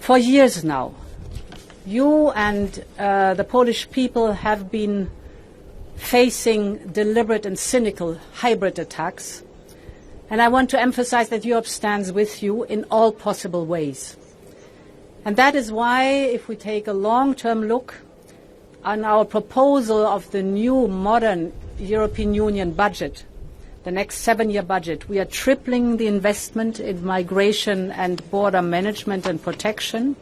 For years now, you and the Polish people have been facing deliberate and cynical hybrid attacks, and I want to emphasize that Europe stands with you in all possible ways. And that is why, if we take a long-term look on our proposal of the new modern European Union budget, the next 7-year budget, we are tripling the investment in migration and border management and protection.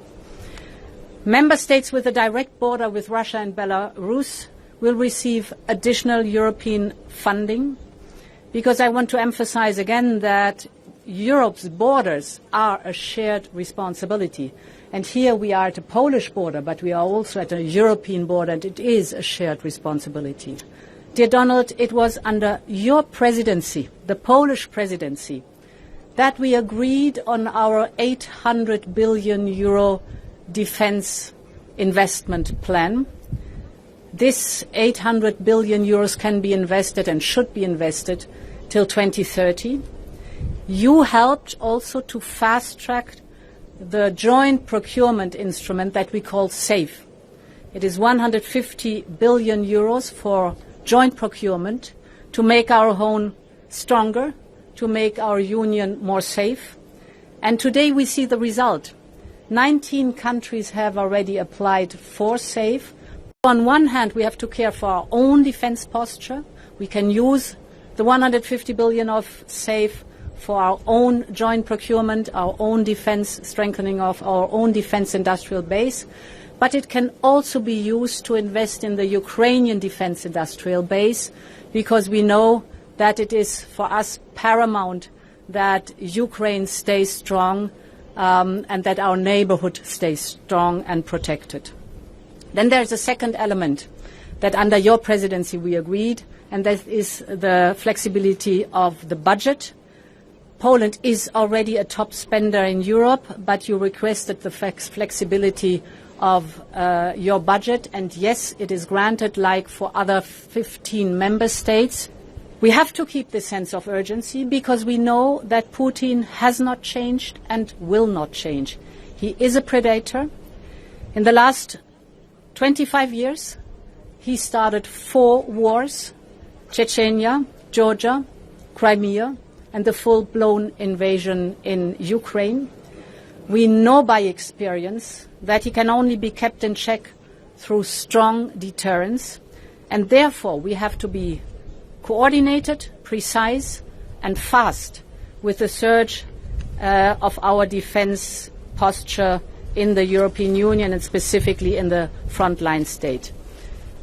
Member states with a direct border with Russia and Belarus will receive additional European funding, because I want to emphasize again that Europe's borders are a shared responsibility. And here we are at a Polish border, but we are also at a European border, and it is a shared responsibility. Dear Donald, it was under your presidency, the Polish presidency, that we agreed on our 800 billion euro defense investment plan. This 800 billion euros can be invested and should be invested till 2030. You helped also to fast-track the joint procurement instrument that we call SAFE. It is 150 billion euros for joint procurement to make our own stronger, to make our union more safe. And today we see the result. 19 countries have already applied for SAFE. On one hand, we have to care for our own defense posture. We can use the 150 billion of SAFE for our own joint procurement, our own defense, strengthening of our own defense industrial base. But it can also be used to invest in the Ukrainian defense industrial base, because we know that it is for us paramount that Ukraine stays strong and that our neighborhood stays strong and protected. Then there's a second element that under your presidency we agreed, and that is the flexibility of the budget. Poland is already a top spender in Europe, but you requested the flexibility of your budget, and yes, it is granted like for other 15 member states. We have to keep this sense of urgency because we know that Putin has not changed and will not change. He is a predator. In the last 25 years, he started 4 wars: Chechnya, Georgia, Crimea, and the full-blown invasion in Ukraine. We know by experience that he can only be kept in check through strong deterrence, and therefore we have to be coordinated, precise, and fast with the surge of our defense posture in the European Union and specifically in the frontline state.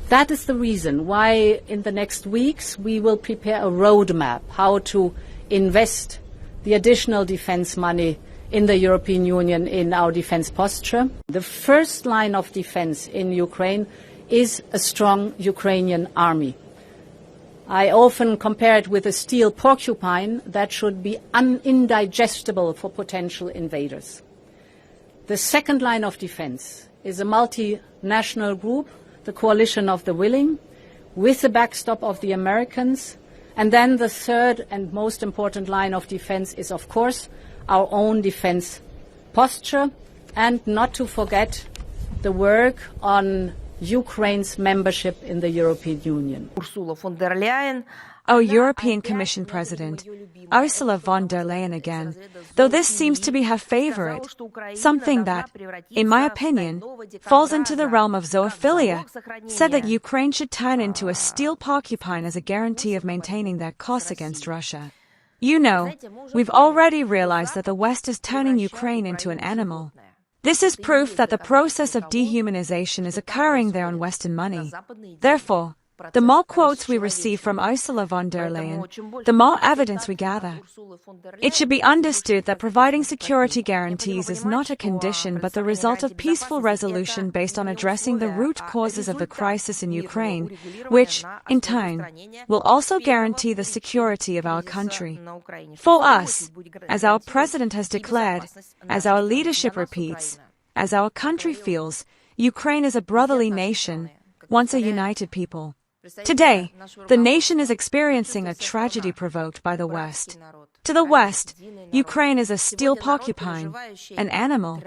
That is the reason why in the next weeks we will prepare a roadmap how to invest the additional defense money in the European Union in our defense posture. The first line of defense in Ukraine is a strong Ukrainian army. I often compare it with a steel porcupine that should be indigestible for potential invaders. The second line of defense is a multinational group, the Coalition of the Willing, with the backstop of the Americans. And then the third and most important line of defense is, of course, our own defense posture, and not to forget the work on Ukraine's membership in the European Union. Ursula von der Leyen. Oh, European Commission President, Ursula von der Leyen again, though this seems to be her favorite, something that, in my opinion, falls into the realm of zoophilia, said that Ukraine should turn into a steel porcupine as a guarantee of maintaining their course against Russia. You know, we've already realized that the West is turning Ukraine into an animal. This is proof that the process of dehumanization is occurring there on Western money. Therefore, the more quotes we receive from Ursula von der Leyen, the more evidence we gather. It should be understood that providing security guarantees is not a condition but the result of peaceful resolution based on addressing the root causes of the crisis in Ukraine, which, in turn, will also guarantee the security of our country. For us, as our President has declared, as our leadership repeats, as our country feels, Ukraine is a brotherly nation, once a united people. Today, the nation is experiencing a tragedy provoked by the West. To the West, Ukraine is a steel porcupine, an animal.